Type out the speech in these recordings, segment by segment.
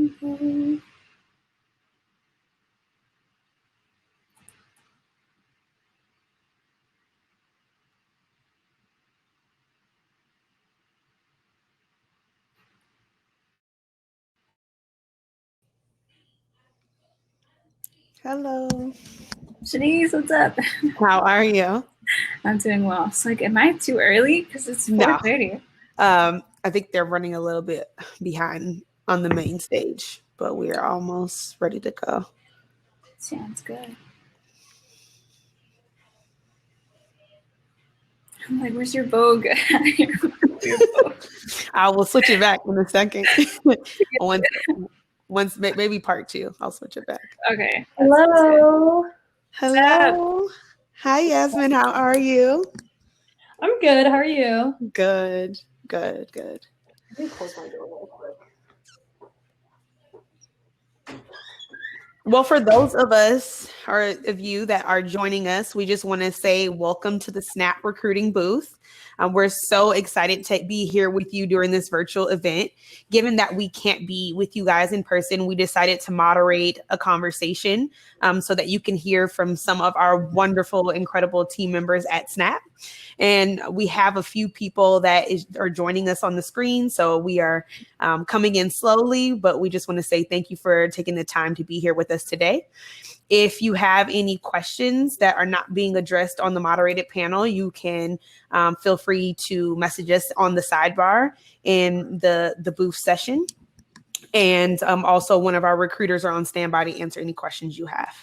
Okay. Hello. Shanice, what's up? How are you? I'm doing well. It's like, am I too early? Because it's 4:30. I think they're running a little bit behind on the main stage, but we're almost ready to go. Sounds good. I'm like, where's your Vogue? I will switch it back in a second. Once maybe part 2, I'll switch it back. Okay. Hello. Hello. Hi, Yasmin. How are you? I'm good. How are you? Good. Let me close my door real quick. Well, for those of us or of you that are joining us, we just want to say welcome to the Snap Recruiting booth. We're so excited to be here with you during this virtual event. Given that we can't be with you guys in person, we decided to moderate a conversation so that you can hear from some of our wonderful, incredible team members at Snap. And we have a few people that are joining us on the screen. So we are coming in slowly, but we just want to say thank you for taking the time to be here with us today. If you have any questions that are not being addressed on the moderated panel, you can feel free to message us on the sidebar in the booth session. And also one of our recruiters are on standby to answer any questions you have.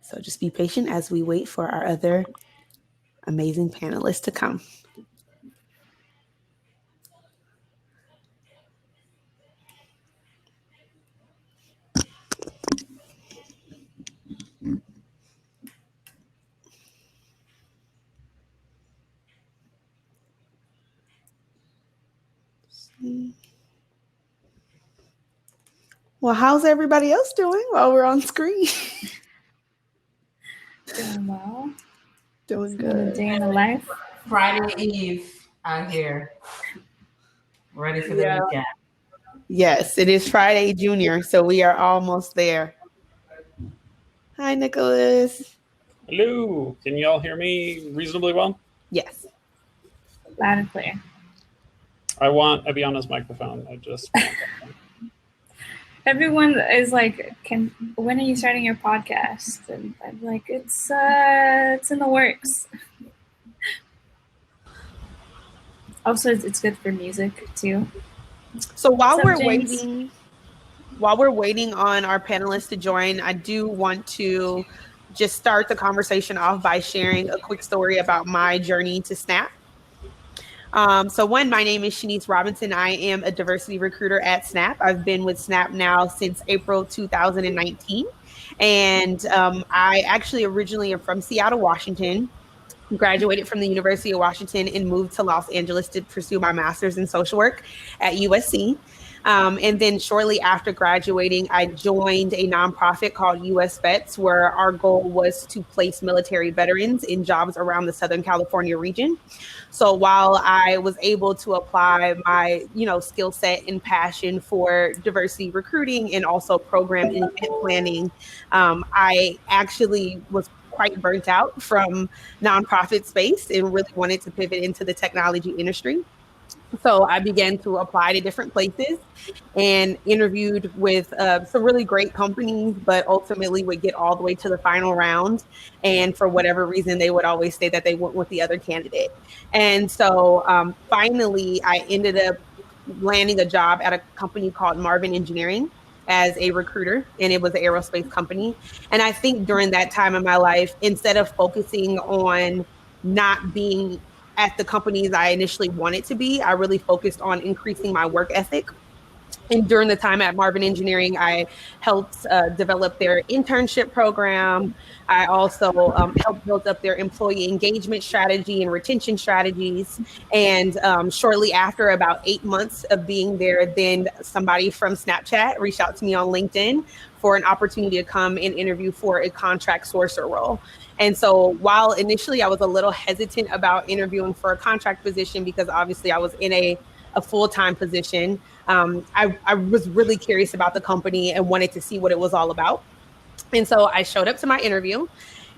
So just be patient as we wait for our other amazing panelists to come. Well, how's everybody else doing while we're on screen? Doing well. Doing good. Another day in the life. Friday Eve out here. Ready for the weekend. Yes, it is Friday Junior, so we are almost there. Hi, Nicholas. Hello. Can you all hear me reasonably well? Yes. Loud and clear. I want a Beyond's microphone. I just want that one. Everyone is like, when are you starting your podcast? And I'm like, it's in the works. Also, it's good for music too. So while we're waiting on our panelists to join, I do want to just start the conversation off by sharing a quick story about my journey to Snap. My name is Shanice Robinson. I am a diversity recruiter at Snap. I've been with Snap now since April 2019. And I actually originally am from Seattle, Washington, graduated from the University of Washington and moved to Los Angeles to pursue my master's in social work at USC. And then shortly after graduating, I joined a nonprofit called US Vets, where our goal was to place military veterans in jobs around the Southern California region. So while I was able to apply my, skill set and passion for diversity recruiting and also program and event planning, I actually was quite burnt out from nonprofit space and really wanted to pivot into the technology industry. So I began to apply to different places and interviewed with some really great companies, but ultimately would get all the way to the final round. And for whatever reason, they would always say that they went with the other candidate. And so finally, I ended up landing a job at a company called Marvin Engineering as a recruiter, and it was an aerospace company. And I think during that time in my life, instead of focusing on not being at the companies I initially wanted to be, I really focused on increasing my work ethic And during the time at Marvin Engineering, I helped develop their internship program. I also helped build up their employee engagement strategy and retention strategies. And shortly after, about 8 months of being there, then somebody from Snapchat reached out to me on LinkedIn for an opportunity to come and interview for a contract sourcer role. And so while initially I was a little hesitant about interviewing for a contract position, because obviously I was in a full-time position, I was really curious about the company and wanted to see what it was all about. And so I showed up to my interview,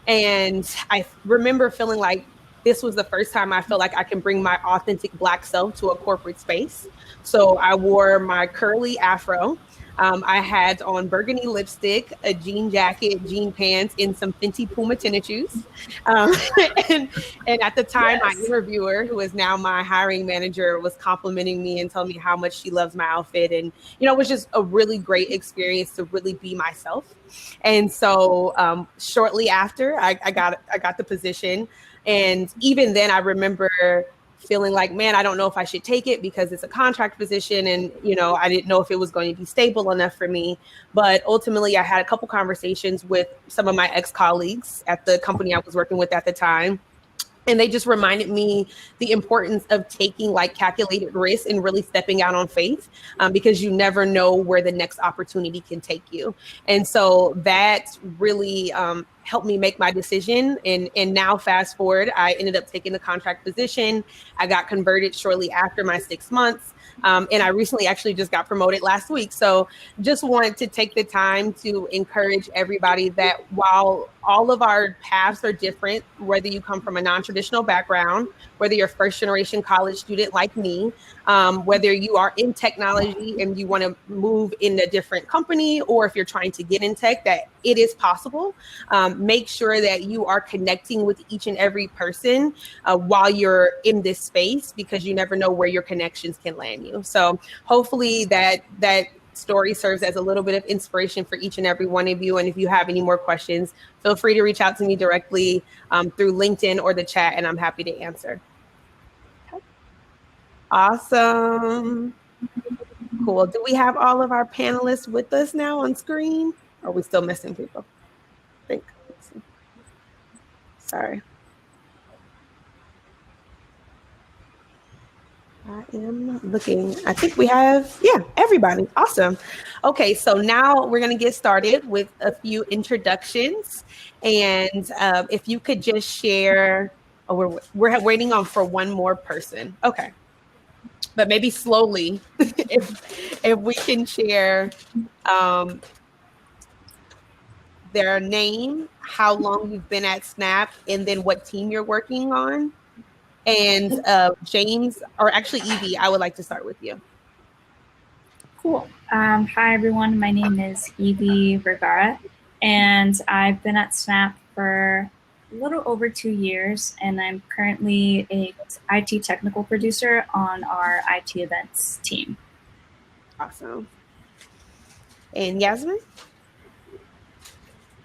and I remember feeling like this was the first time I felt like I can bring my authentic Black self to a corporate space. So I wore my curly afro. I had on burgundy lipstick, a jean jacket, jean pants, and some Fenty Puma tennis shoes. Um, and, and at the time, my interviewer, who is now my hiring manager, was complimenting me and telling me how much she loves my outfit. And, it was just a really great experience to really be myself. And so shortly after, I got the position. And even then, I remember feeling like, man, I don't know if I should take it because it's a contract position. And, I didn't know if it was going to be stable enough for me. But ultimately, I had a couple conversations with some of my ex-colleagues at the company I was working with at the time. And they just reminded me the importance of taking calculated risks and really stepping out on faith, because you never know where the next opportunity can take you. And so that really helped me make my decision. And now fast forward, I ended up taking the contract position. I got converted shortly after my 6 months. And I recently actually just got promoted last week. So just wanted to take the time to encourage everybody that while all of our paths are different, whether you come from a non-traditional background, whether you're a first-generation college student like me, whether you are in technology and you want to move in a different company, or if you're trying to get in tech, that it is possible. Make sure that you are connecting with each and every person while you're in this space, because you never know where your connections can land you. So hopefully that story serves as a little bit of inspiration for each and every one of you. And if you have any more questions, feel free to reach out to me directly through LinkedIn or the chat, and I'm happy to answer. Awesome. Cool. Do we have all of our panelists with us now on screen? Or are we still missing people? I think. Sorry. I am looking. I think we have, everybody. Awesome. Okay, so now we're going to get started with a few introductions. And if you could just share, we're waiting for one more person. Okay. But maybe slowly, if we can share their name, how long you've been at Snap, and then what team you're working on. And James, or actually Evie, I would like to start with you. Cool. Hi, everyone. My name is Evie Vergara, and I've been at Snap for a little over 2 years, and I'm currently a IT technical producer on our IT events team. Awesome. And Yasmin?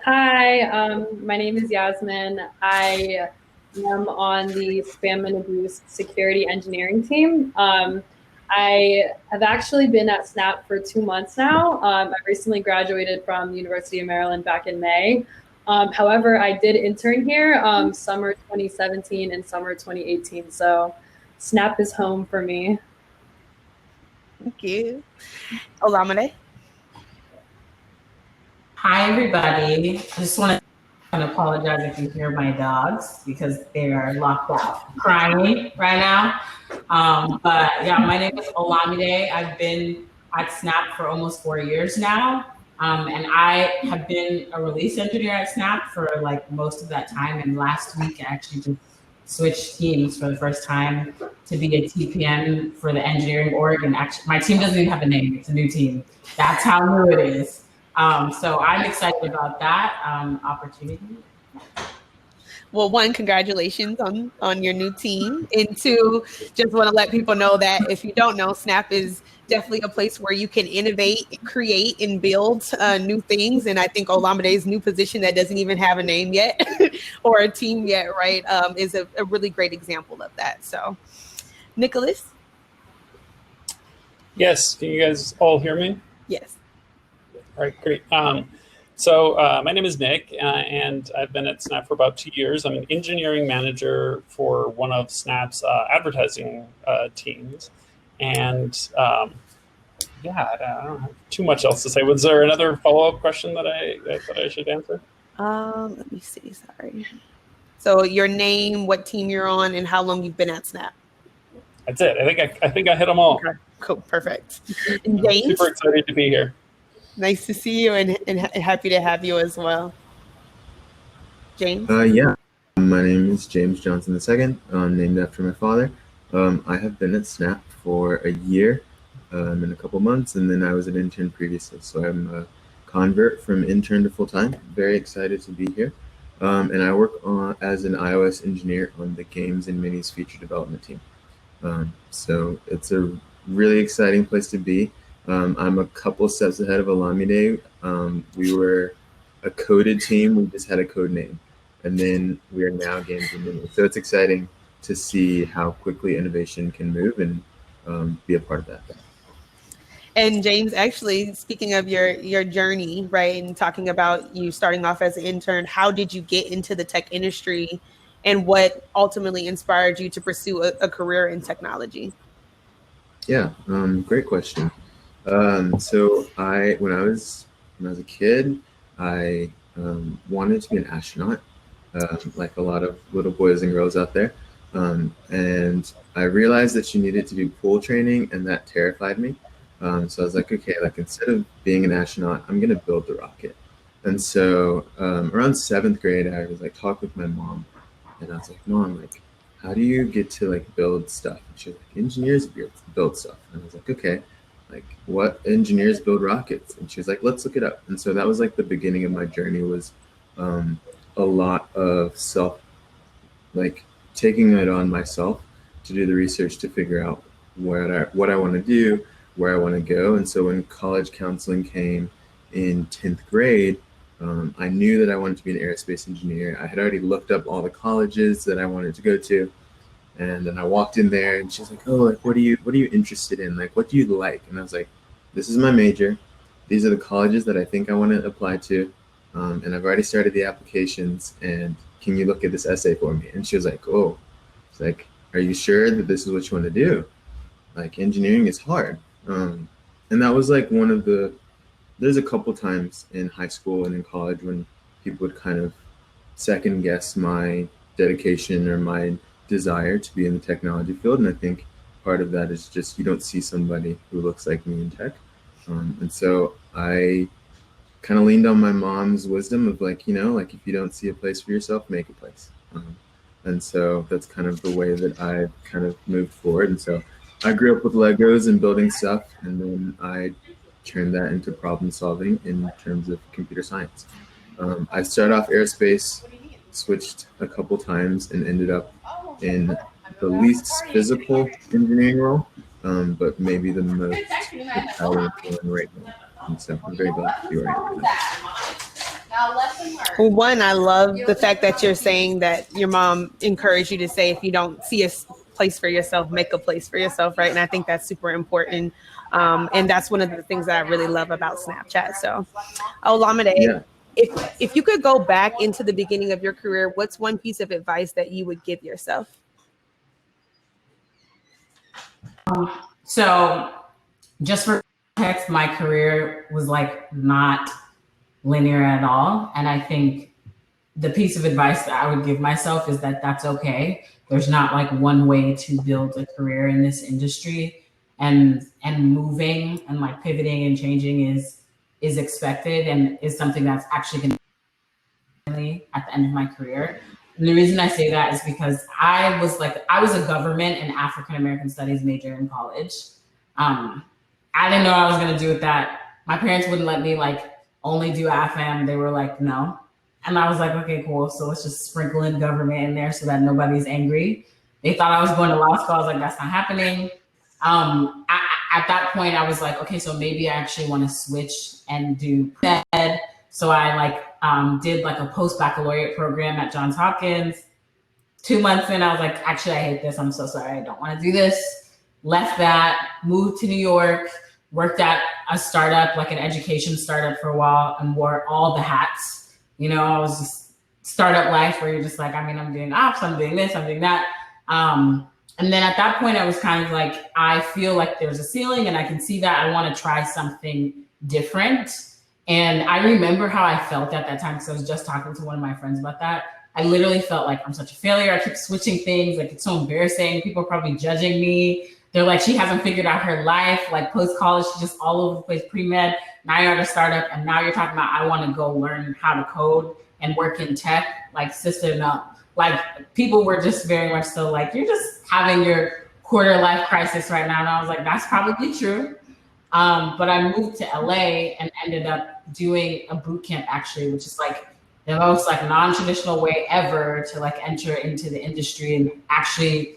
Hi, my name is Yasmin. I am on the Spam and Abuse Security Engineering team. I have actually been at Snap for 2 months now. I recently graduated from the University of Maryland back in May. However, I did intern here summer 2017 and summer 2018. So Snap is home for me. Thank you. Olamide? Hi, everybody. I just want to apologize if you hear my dogs because they are locked out crying right now. But yeah, my name is Olamide. I've been at Snap for almost 4 years now. And I have been a release engineer at Snap for most of that time. And last week, I actually just switched teams for the first time to be a TPM for the engineering org. And actually, my team doesn't even have a name. It's a new team. That's how new it is. So I'm excited about that opportunity. Well, one, congratulations on your new team. And two, just want to let people know that if you don't know, Snap is definitely a place where you can innovate, create, and build new things. And I think Olamide's new position that doesn't even have a name yet or a team yet, right, is a really great example of that. So, Nicholas? Yes, can you guys all hear me? Yes. All right, great. So my name is Nick, and I've been at Snap for about 2 years. I'm an engineering manager for one of Snap's advertising teams. And yeah, I don't have too much else to say. Was there another follow-up question that I should answer? Let me see. Sorry. So your name, what team you're on, and how long you've been at Snap. That's it. I think I hit them all. Okay, cool, perfect. I'm James, super excited to be here. nice to see you and happy to have you as well. James? Yeah, my name is James Johnson II. I'm named after my father. I have been at Snap for a year and a couple months, and then I was an intern previously. So I'm a convert from intern to full-time. Very excited to be here. And I work as an iOS engineer on the Games and Minis feature development team. So it's a really exciting place to be. I'm a couple steps ahead of Olamide. We were a coded team. We just had a code name. And then we are now Games and Minis. So it's exciting to see how quickly innovation can move and be a part of that. And James, actually, speaking of your journey, right, and talking about you starting off as an intern, how did you get into the tech industry and what ultimately inspired you to pursue a career in technology? Yeah, great question. So when I was a kid, I wanted to be an astronaut, like a lot of little boys and girls out there. And I realized that you needed to do pool training, and that terrified me. So I was like, okay, like instead of being an astronaut, I'm gonna build the rocket. And so around 7th grade, I was like talk with my mom, and I was like, Mom, like, how do you get to like build stuff? And she was like, engineers build stuff. And I was like, okay, like what engineers build rockets? And she was like, let's look it up. And so that was like the beginning of my journey, was a lot of like taking it on myself to do the research to figure out what I want to do, where I want to go. And so when college counseling came in 10th grade, I knew that I wanted to be an aerospace engineer. I had already looked up all the colleges that I wanted to go to. And then I walked in there and she's like, oh, like, what are you interested in? Like, what do you like? And I was like, this is my major. These are the colleges that I think I want to apply to. And I've already started the applications, and can you look at this essay for me? And she was like, oh, it's like, are you sure that this is what you want to do? Like, engineering is hard. And that was like there's a couple times in high school and in college when people would kind of second guess my dedication or my desire to be in the technology field. And I think part of that is just you don't see somebody who looks like me in tech. And so I kind of leaned on my mom's wisdom of like, like if you don't see a place for yourself, make a place. And so that's kind of the way that I kind of moved forward. And so I grew up with Legos and building stuff, and then I turned that into problem solving in terms of computer science. I started off aerospace, switched a couple times, and ended up in the least physical engineering role, but maybe the most powerful one right now. And so I'm very glad to be where I am right now. Well, one, I love the fact that you're saying that your mom encouraged you to say, if you don't see a place for yourself, make a place for yourself, right? And I think that's super important. And that's one of the things that I really love about Snapchat. So, Olamide, Yeah. if you could go back into the beginning of your career, what's one piece of advice that you would give yourself? So just for context, my career was like not linear at all. And I think the piece of advice that I would give myself is that that's okay. There's not like one way to build a career in this industry, and moving and like pivoting and changing is expected and is something that's actually going to be at the end of my career. And the reason I say that is because I was a government and African American studies major in college. I didn't know what I was going to do with that. My parents wouldn't let me like only do AFM. They were like, no. And I was like, okay, cool. So let's just sprinkle in government in there so that nobody's angry. They thought I was going to law school. I was like, that's not happening. At that point, I was like, okay, so maybe I actually want to switch and do ed. So I did like a post-baccalaureate program at Johns Hopkins. 2 months in, I was like, actually, I hate this. I'm so sorry. I don't want to do this. left that, moved to New York, worked at a startup, like an education startup for a while, and wore all the hats. You know, I was just startup life where you're just like, I mean, I'm doing ops, I'm doing this, I'm doing that. And then at that point I was kind of like, I feel like there's a ceiling and I can see that I want to try something different. And I remember how I felt at that time, because I was just talking to one of my friends about that. I literally felt like I'm such a failure. I keep switching things. Like, it's so embarrassing. People are probably judging me. They're like, she hasn't figured out her life. Like, post-college, she's just all over the place, pre-med. Now you're at a startup, and now you're talking about, I want to go learn how to code and work in tech. Like, sister, no. Like, people were just very much so like, you're just having your quarter life crisis right now. And I was like, that's probably true. But I moved to LA and ended up doing a boot camp, actually, which is like the most like non-traditional way ever to like enter into the industry, and actually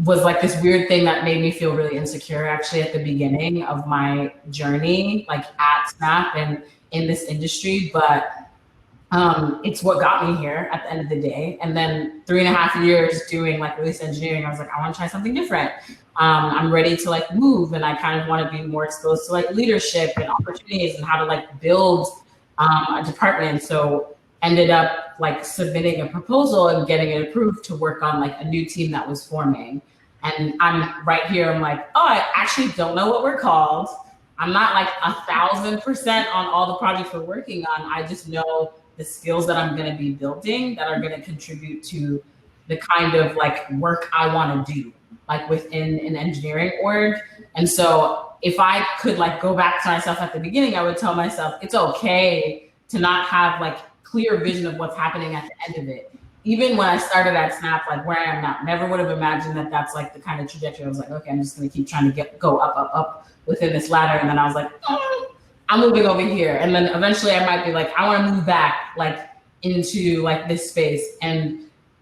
was like this weird thing that made me feel really insecure actually at the beginning of my journey, like at Snap and in this industry. But it's what got me here at the end of the day. And then 3.5 years doing like release engineering, I was like, I want to try something different. I'm ready to like move, and I kind of want to be more exposed to like leadership and opportunities and how to like build a department. So ended up like submitting a proposal and getting it approved to work on like a new team that was forming. And I'm right here, I'm like, oh, I actually don't know what we're called. I'm not like 1,000% on all the projects we're working on. I just know the skills that I'm going to be building that are going to contribute to the kind of like work I want to do, like within an engineering org. And so if I could like go back to myself at the beginning, I would tell myself it's okay to not have like clear vision of what's happening at the end of it. Even when I started at Snap, like where I am now, never would have imagined that that's like the kind of trajectory. I was like, okay, I'm just going to keep trying to go up within this ladder. And then I was like, I'm moving over here. And then eventually I might be like, I want to move back like into like this space. And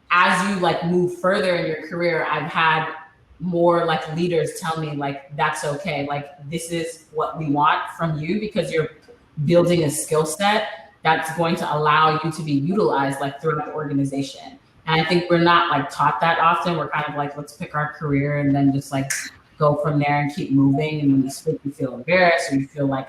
as you like move further in your career, I've had more like leaders tell me like, that's okay. Like, this is what we want from you, because you're building a skill set that's going to allow you to be utilized like throughout the organization. And I think we're not like taught that often. We're kind of like, let's pick our career and then just like go from there and keep moving. And when you speak, you feel embarrassed, or you feel like,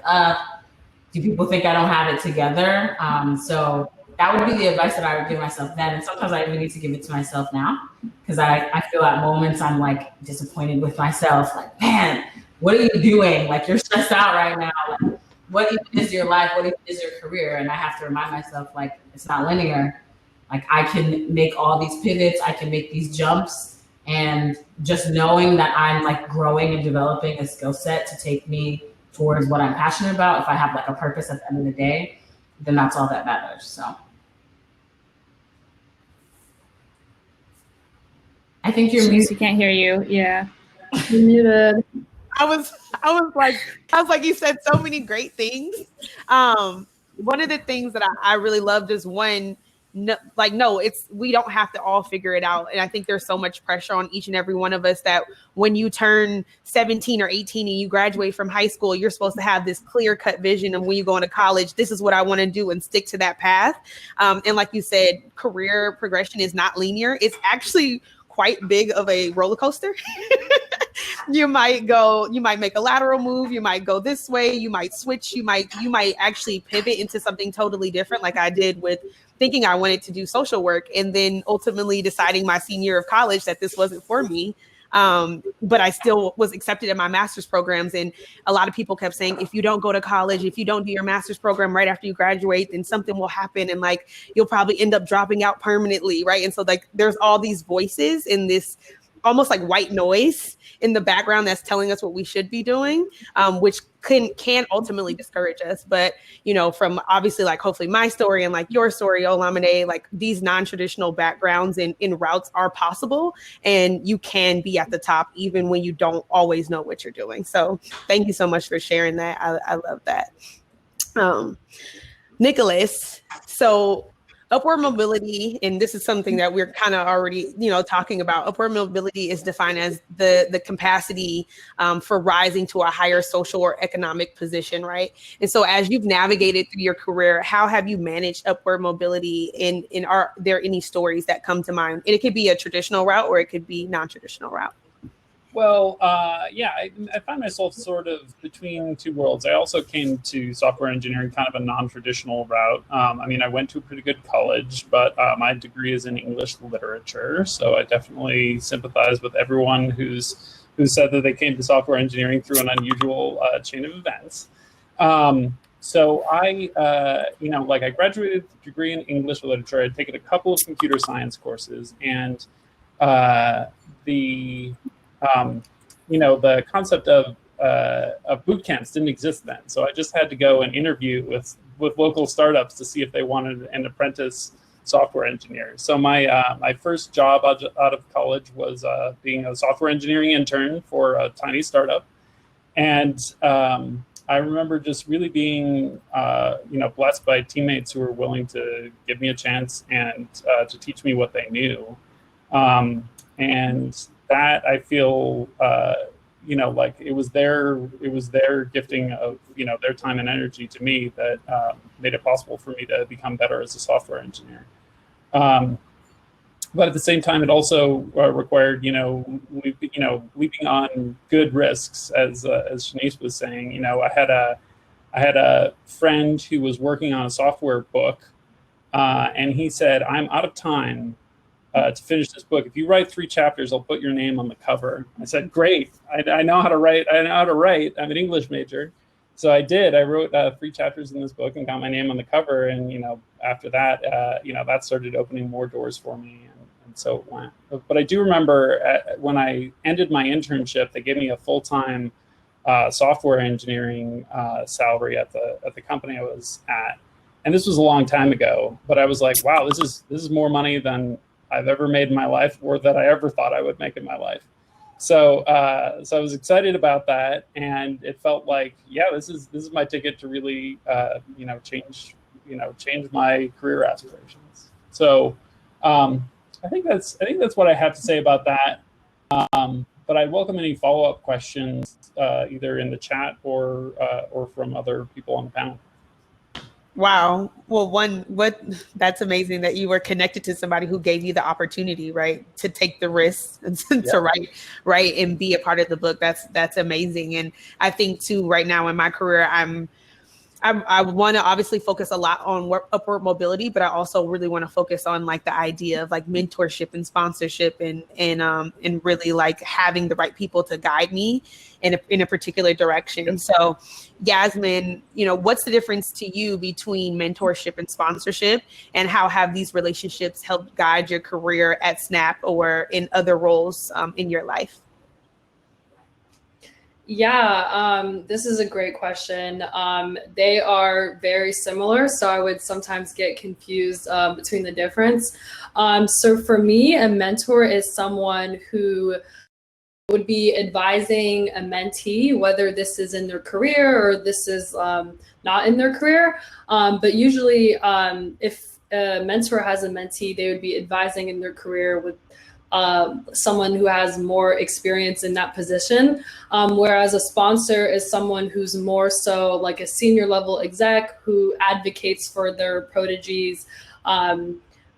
do people think I don't have it together? So that would be the advice that I would give myself then. And sometimes I even need to give it to myself now, because I feel at moments I'm like disappointed with myself. Like, man, what are you doing? Like, you're stressed out right now. Like, what even is your life? What even is your career? And I have to remind myself, like, it's not linear. Like, I can make all these pivots, I can make these jumps, and just knowing that I'm like growing and developing a skill set to take me towards what I'm passionate about. If I have like a purpose at the end of the day, then that's all that matters. So I think you're muted. We can't hear you. Yeah. You're muted. I was like, you said so many great things. One of the things that I really loved is we don't have to all figure it out. And I think there's so much pressure on each and every one of us that when you turn 17 or 18 and you graduate from high school, you're supposed to have this clear cut vision of when you go into college, this is what I want to do, and stick to that path. And like you said, career progression is not linear. It's actually quite big of a roller coaster. You might make a lateral move, you might go this way, you might switch, you might actually pivot into something totally different, like I did with thinking I wanted to do social work, and then ultimately deciding my senior year of college that this wasn't for me. But I still was accepted in my master's programs. And a lot of people kept saying, if you don't go to college, if you don't do your master's program right after you graduate, then something will happen. And like, you'll probably end up dropping out permanently. Right. And so like, there's all these voices in this almost like white noise in the background that's telling us what we should be doing, which can ultimately discourage us. But, you know, from obviously like hopefully my story and like your story, Olamide, like these non-traditional backgrounds and in routes are possible, and you can be at the top even when you don't always know what you're doing. So thank you so much for sharing that. I love that. Nicholas, so upward mobility, and this is something that we're kind of already, talking about. Upward mobility is defined as the capacity for rising to a higher social or economic position, right? And so as you've navigated through your career, how have you managed upward mobility? And are there any stories that come to mind? And it could be a traditional route or it could be non-traditional route. Well, yeah, I find myself sort of between two worlds. I also came to software engineering kind of a non-traditional route. I mean, I went to a pretty good college, but my degree is in English literature, so I definitely sympathize with everyone who said that they came to software engineering through an unusual chain of events. So I graduated with a degree in English literature. I'd taken a couple of computer science courses, and the the concept of boot camps didn't exist then. So I just had to go and interview with local startups to see if they wanted an apprentice software engineer. So my first job out of college was being a software engineering intern for a tiny startup, and I remember just really being blessed by teammates who were willing to give me a chance and to teach me what they knew, and that I feel like it was their gifting of their time and energy to me that made it possible for me to become better as a software engineer. But at the same time, it also required leaping on good risks, as Shanice was saying. I had a friend who was working on a software book, and he said, "I'm out of time to finish this book. If you write 3 chapters, I'll put your name on the cover." I said, "Great! I know how to write. I know how to write. I'm an English major." So I did. I wrote 3 chapters in this book and got my name on the cover. And after that, that started opening more doors for me, and so it went. But I do remember when I ended my internship, they gave me a full-time software engineering salary at the company I was at, and this was a long time ago. But I was like, wow, this is more money than I've ever made in my life, or that I ever thought I would make in my life. So I was excited about that, and it felt like, yeah, this is my ticket to really change my career aspirations. So I think that's what I have to say about that. But I'd welcome any follow-up questions either in the chat or from other people on the panel. Wow. Well, that's amazing that you were connected to somebody who gave you the opportunity, right, to take the risk to write and be a part of the book. That's amazing. And I think too, right now in my career, I want to obviously focus a lot on upward mobility, but I also really want to focus on like the idea of like mentorship and sponsorship and really like having the right people to guide me in a particular direction. So Yasmin, what's the difference to you between mentorship and sponsorship, and how have these relationships helped guide your career at Snap or in other roles in your life? Yeah, this is a great question. They are very similar, so I would sometimes get confused between the difference. So for me, a mentor is someone who would be advising a mentee, whether this is in their career or this is not in their career. But usually, if a mentor has a mentee, they would be advising in their career with someone who has more experience in that position, whereas a sponsor is someone who's more so like a senior level exec who advocates for their proteges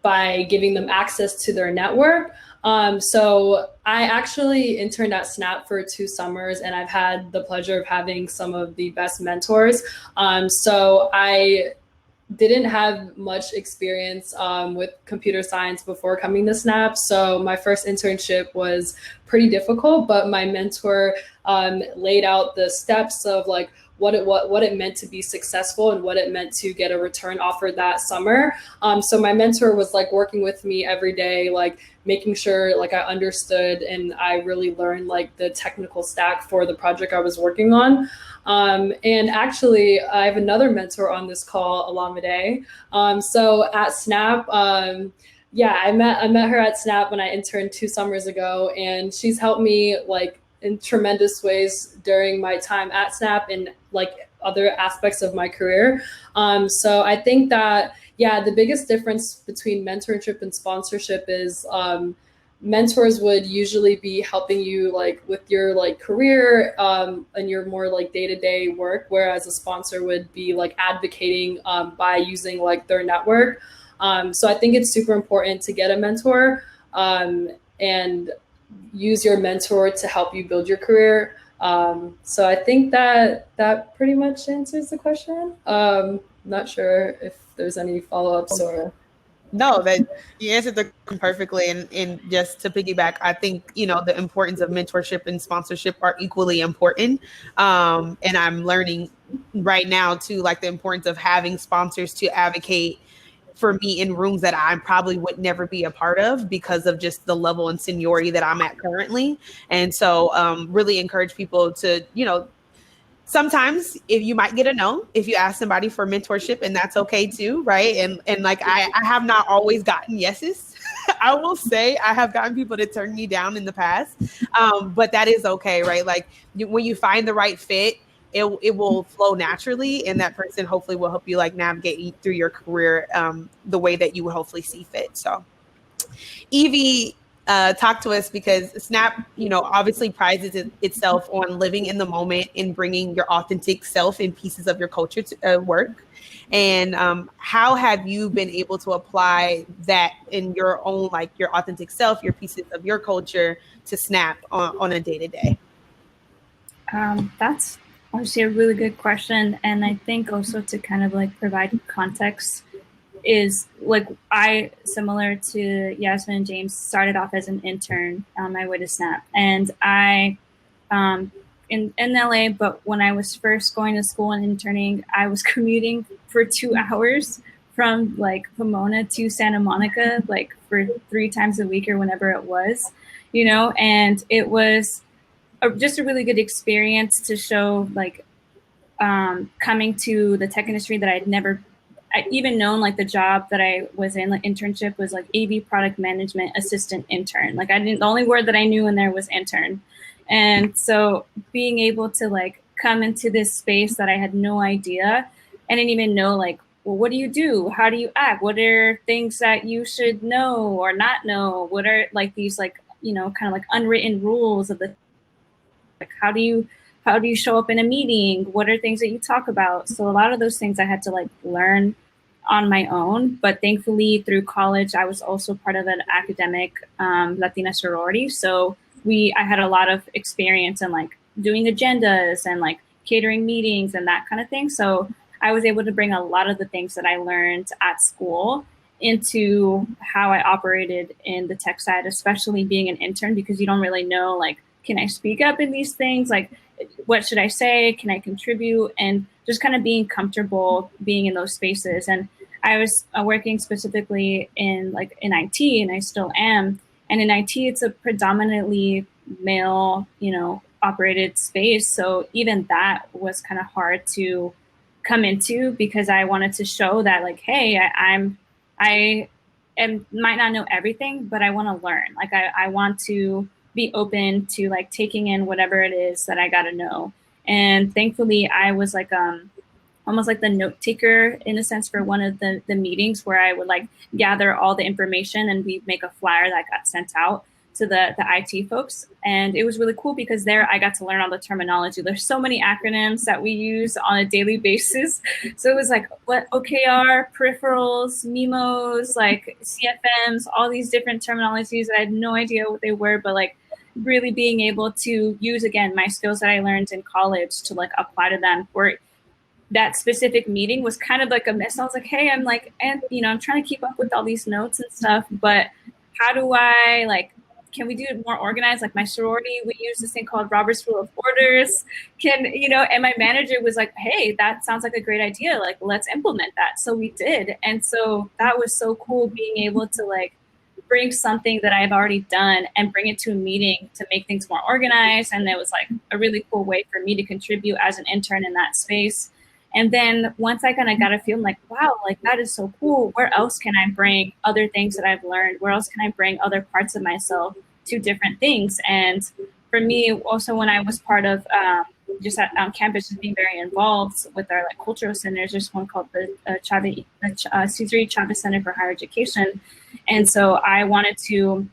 by giving them access to their network. So I actually interned at Snap for 2 summers, and I've had the pleasure of having some of the best mentors. So I didn't have much experience with computer science before coming to Snap. So my first internship was pretty difficult, but my mentor laid out the steps of like what it meant to be successful and what it meant to get a return offer that summer. So my mentor was like working with me every day, like making sure like I understood and I really learned like the technical stack for the project I was working on. And actually, I have another mentor on this call, Olamide. So at Snap, yeah, I met her at Snap when I interned 2 summers ago, and she's helped me like in tremendous ways during my time at Snap and like other aspects of my career. So I think that, yeah, the biggest difference between mentorship and sponsorship is mentors would usually be helping you like with your like career and your more like day-to-day work, whereas a sponsor would be like advocating by using like their network. So I think it's super important to get a mentor. And use your mentor to help you build your career. So I think that pretty much answers the question. Not sure if there's any follow-ups or. No, that you answered the question perfectly. And just to piggyback, I think, the importance of mentorship and sponsorship are equally important. And I'm learning right now too, like the importance of having sponsors to advocate for me in rooms that I probably would never be a part of because of just the level and seniority that I'm at currently. And so really encourage people to, sometimes if you might get a no if you ask somebody for mentorship, and that's okay too, right? And like I have not always gotten yeses. I will say I have gotten people to turn me down in the past, but that is okay, right? Like when you find the right fit, it will flow naturally, and that person hopefully will help you like navigate through your career the way that you would hopefully see fit. So Evie, talk to us, because Snap, obviously prizes itself on living in the moment and bringing your authentic self and pieces of your culture to work. And how have you been able to apply that in your own, like your authentic self, your pieces of your culture to Snap on a day-to-day? That's obviously a really good question. And I think also to kind of like provide context is like I, similar to Yasmin and James, started off as an intern on my way to Snap. And I, in LA, but when I was first going to school and interning, I was commuting for 2 hours from like Pomona to Santa Monica, like for 3 times a week or whenever it was, and it was just a really good experience to show like coming to the tech industry that I'd never even known. Like the job that I was in, like internship, was like AV product management assistant intern. Like the only word that I knew in there was intern. And so being able to like come into this space that I had no idea, I didn't even know like, well, what do you do? How do you act? What are things that you should know or not know? What are like these like, kind of like unwritten rules of the, like, how do you show up in a meeting? What are things that you talk about? So a lot of those things I had to like learn on my own. But thankfully through college, I was also part of an academic Latina sorority. So I had a lot of experience in like doing agendas and like catering meetings and that kind of thing. So I was able to bring a lot of the things that I learned at school into how I operated in the tech side, especially being an intern, because you don't really know, like, can I speak up in these things? Like, what should I say? Can I contribute? And just kind of being comfortable being in those spaces. And I was working specifically in IT, and I still am. And in IT, it's a predominantly male, operated space. So even that was kind of hard to come into, because I wanted to show that like, hey, I might not know everything, but I want to learn. Like I want to be open to like taking in whatever it is that I got to know. And thankfully I was like almost like the note taker in a sense for one of the meetings, where I would like gather all the information and we make a flyer that got sent out to the IT folks. And it was really cool because there I got to learn all the terminology. There's so many acronyms that we use on a daily basis. So it was like what OKR, peripherals, MIMOs, like CFMs, all these different terminologies that I had no idea what they were, but like really being able to use, again, my skills that I learned in college to like apply to them. Where that specific meeting was kind of like a mess. I was like, hey, I'm like, and I'm trying to keep up with all these notes and stuff, but how do I like, can we do it more organized? Like my sorority, we use this thing called Robert's Rule of Orders. And my manager was like, hey, that sounds like a great idea. Like, let's implement that. So we did. And so that was so cool, being able to like bring something that I've already done and bring it to a meeting to make things more organized. And it was like a really cool way for me to contribute as an intern in that space. And then once I kind of got a feel, I'm like, wow, like that is so cool. Where else can I bring other things that I've learned? Where else can I bring other parts of myself to different things? And for me, also when I was part of just on campus, just being very involved with our like cultural centers, there's one called the Cesare Chavez Center for Higher Education. And so I wanted to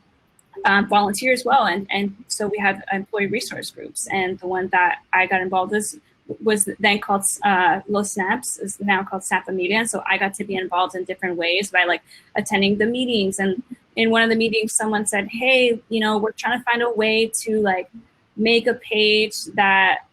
volunteer as well. And so we have employee resource groups. And the one that I got involved with was then called Los Snaps, is now called Snap Media. So I got to be involved in different ways by like attending the meetings and in one of the meetings, someone said, hey, we're trying to find a way to like make a page that,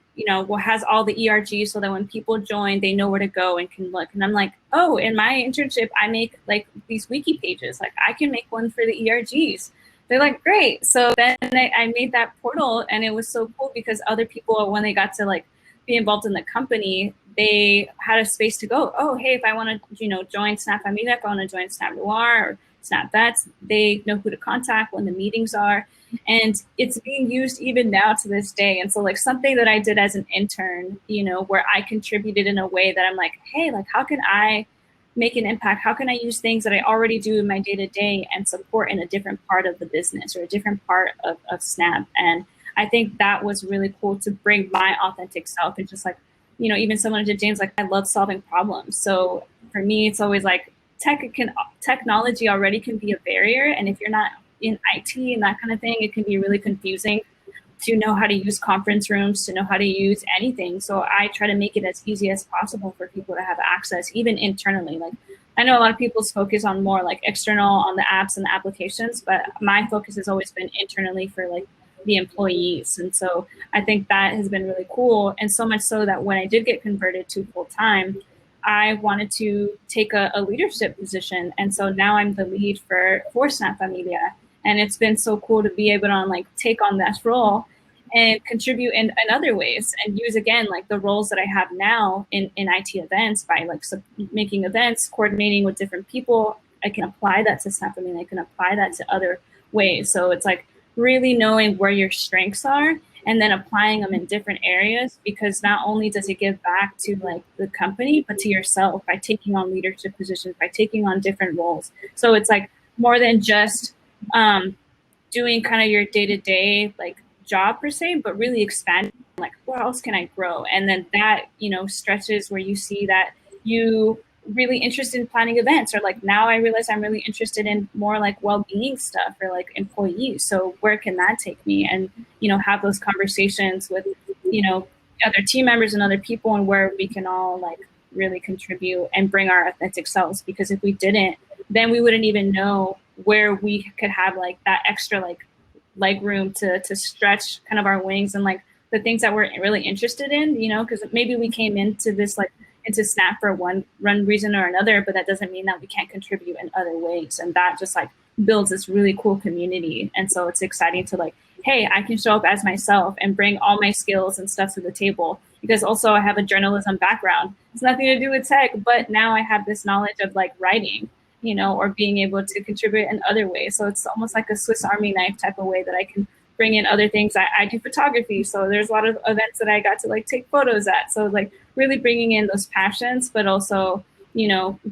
has all the ERGs so that when people join, they know where to go and can look. And I'm like, oh, in my internship, I make like these wiki pages. Like I can make one for the ERGs. They're like, great. So then I made that portal, and it was so cool because other people, when they got to like be involved in the company, they had a space to go, oh, hey, if I want to, join Snap Amiga, if I want to join Snap Noir or Snap Vets, they know who to contact when the meetings are. And it's being used even now to this day. And so like something that I did as an intern, where I contributed in a way that I'm like, hey, like how can I make an impact? How can I use things that I already do in my day-to-day and support in a different part of the business or a different part of Snap? And I think that was really cool to bring my authentic self and just like, even someone did James, like I love solving problems. So for me, it's always like technology already can be a barrier. And if you're not in IT and that kind of thing, it can be really confusing to know how to use conference rooms, to know how to use anything. So I try to make it as easy as possible for people to have access, even internally. Like I know a lot of people's focus on more like external on the apps and the applications, but my focus has always been internally for like the employees. And so I think that has been really cool. And so much so that when I did get converted to full-time, I wanted to take a leadership position. And so now I'm the lead for Snap Media. And it's been so cool to be able to like take on that role and contribute in other ways and use again like the roles that I have now in IT events by like making events, coordinating with different people. I can apply that to Snap Media. I can apply that to other ways. So it's like really knowing where your strengths are and then applying them in different areas, because not only does it give back to like the company, but to yourself by taking on leadership positions, by taking on different roles. So it's like more than just doing kind of your day-to-day like job per se, but really expanding like where else can I grow? And then that, stretches where you see that you really interested in planning events, or like now I realize I'm really interested in more like well-being stuff or like employees. So where can that take me? And, have those conversations with, other team members and other people, and where we can all like really contribute and bring our authentic selves. Because if we didn't, then we wouldn't even know where we could have like that extra like leg room to stretch kind of our wings and like the things that we're really interested in, because maybe we came into this like into Snap for one reason or another, but that doesn't mean that we can't contribute in other ways. And that just like builds this really cool community. And so it's exciting to like, hey, I can show up as myself and bring all my skills and stuff to the table, because also I have a journalism background. It's nothing to do with tech, but now I have this knowledge of like writing, or being able to contribute in other ways. So it's almost like a Swiss Army knife type of way that I can bring in other things. I do photography, so there's a lot of events that I got to like take photos at. So like really bringing in those passions, but also,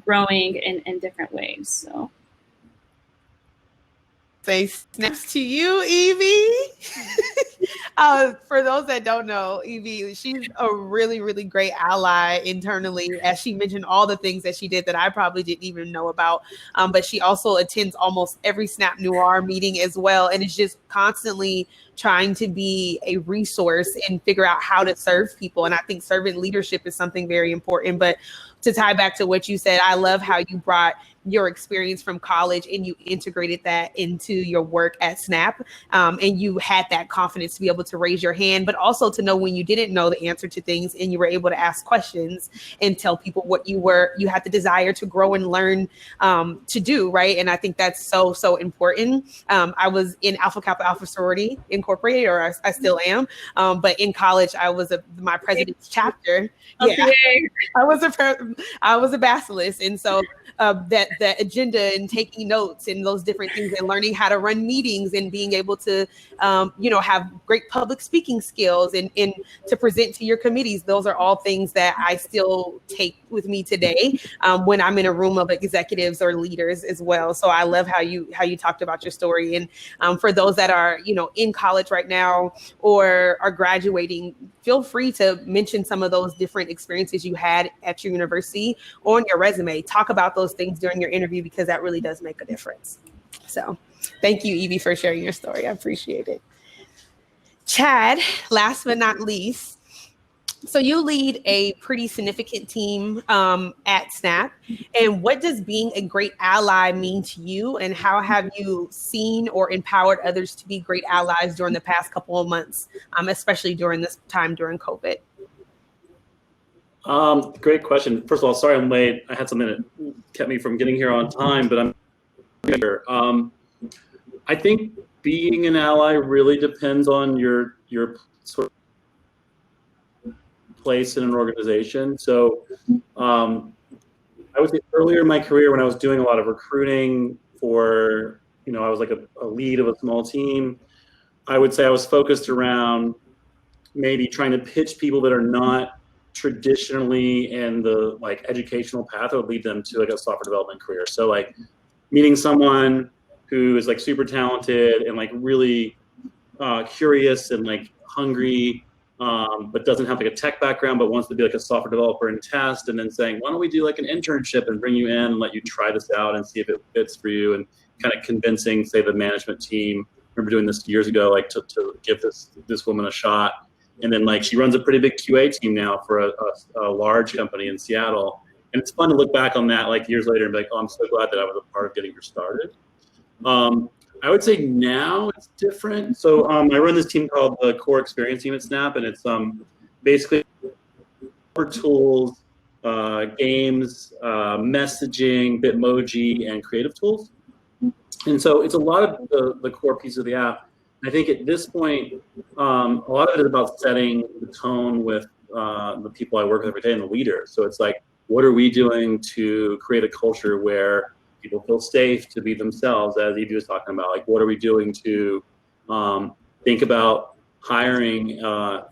growing in different ways. So. Face next to you, Evie. For those that don't know, Evie, she's a really, really great ally internally. As she mentioned, all the things that she did that I probably didn't even know about. But she also attends almost every Snap Noir meeting as well, and is just constantly trying to be a resource and figure out how to serve people. And I think servant leadership is something very important. But to tie back to what you said, I love how you brought your experience from college and you integrated that into your work at Snap. And you had that confidence to be able to raise your hand, but also to know when you didn't know the answer to things and you were able to ask questions and tell people what you had the desire to grow and learn to do, right? And I think that's so, so important. I was in Alpha Kappa Alpha Sorority Incorporated, or I still am. But in college, I was my president's chapter. Yeah, I was a basilisk. And so that agenda and taking notes and those different things and learning how to run meetings and being able to, have great public speaking skills and to present to your committees. Those are all things that I still take with me today when I'm in a room of executives or leaders as well. So I love how you talked about your story. And for those that are, in college right now or are graduating, feel free to mention some of those different experiences you had at your university on your resume. Talk about those things during your interview, because that really does make a difference. So thank you, Evie, for sharing your story. I appreciate it. Chad, last but not least, So you lead a pretty significant team at Snap. And what does being a great ally mean to you? And how have you seen or empowered others to be great allies during the past couple of months, especially during this time during COVID? Great question. First of all, sorry I'm late. I had something that kept me from getting here on time, but I'm here. I think being an ally really depends on your sort of place in an organization. So I would say earlier in my career when I was doing a lot of recruiting for, I was like a lead of a small team, I would say I was focused around maybe trying to pitch people that are not traditionally in the like educational path that would lead them to like a software development career. So like meeting someone who is like super talented and like really curious and like hungry, but doesn't have like a tech background, but wants to be like a software developer and test, and then saying, why don't we do like an internship and bring you in and let you try this out and see if it fits for you, and kind of convincing, say, the management team. I remember doing this years ago, like to give this woman a shot. And then like she runs a pretty big QA team now for a large company in Seattle. And it's fun to look back on that like years later and be like, oh, I'm so glad that I was a part of getting her started. I would say now it's different. So I run this team called the Core Experience Team at Snap, and it's basically tools, games, messaging, Bitmoji, and creative tools. And so it's a lot of the core piece of the app. I think at this point, a lot of it is about setting the tone with the people I work with every day and the leaders. So it's like, what are we doing to create a culture where people feel safe to be themselves, as Evie was talking about? Like, what are we doing to think about hiring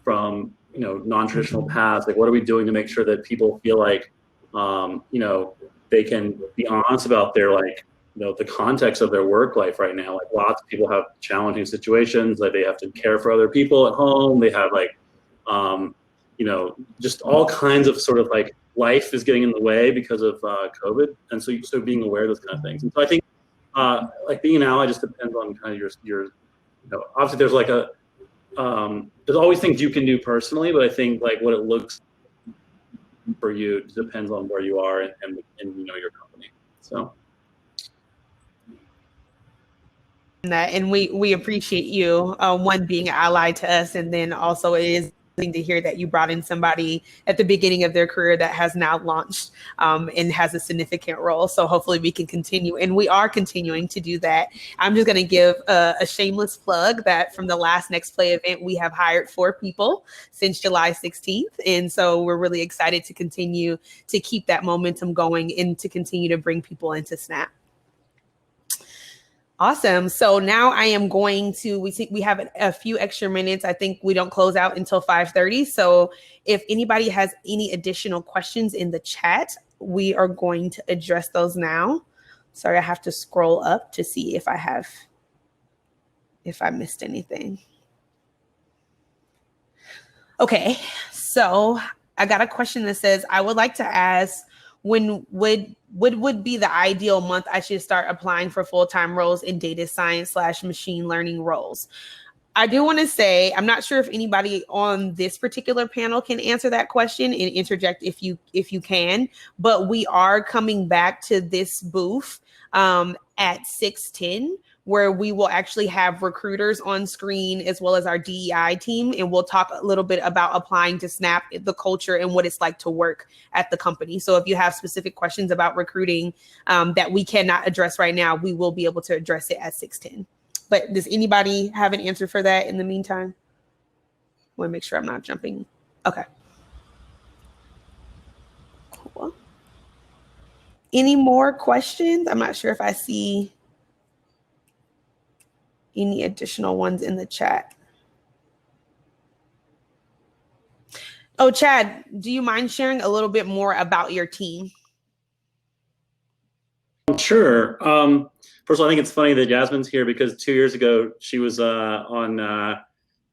from non-traditional paths? Like, what are we doing to make sure that people feel like they can be honest about their the context of their work life right now? Like, lots of people have challenging situations, like they have to care for other people at home. They have just all kinds of sort of like life is getting in the way because of COVID. And so being aware of those kind of things. And so I think like being an ally just depends on kind of your obviously there's like there's always things you can do personally, but I think like what it looks for you depends on where you are and your company. So. And we appreciate you one being an ally to us, and then also it is to hear that you brought in somebody at the beginning of their career that has now launched and has a significant role. So hopefully we can continue, and we are continuing to do that. I'm just going to give a shameless plug that from the last Nextplay event, we have hired 4 people since July 16th. And so we're really excited to continue to keep that momentum going and to continue to bring people into Snap. Awesome. So now I am going to, we have a few extra minutes. I think we don't close out until 5:30. So if anybody has any additional questions in the chat, we are going to address those now. Sorry, I have to scroll up to see if I missed anything. Okay. So I got a question that says, I would like to ask, when would be the ideal month I should start applying for full-time roles in data science / machine learning roles? I do want to say, I'm not sure if anybody on this particular panel can answer that question, and interject if you can, but we are coming back to this booth at 6:10, where we will actually have recruiters on screen as well as our DEI team. And we'll talk a little bit about applying to Snap, the culture, and what it's like to work at the company. So if you have specific questions about recruiting that we cannot address right now, we will be able to address it at 6:10. But does anybody have an answer for that in the meantime? I want to make sure I'm not jumping. Okay. Cool. Any more questions? I'm not sure if I see any additional ones in the chat. Oh, Chad, do you mind sharing a little bit more about your team? Sure. First of all, I think it's funny that Yasmin's here because 2 years ago she was on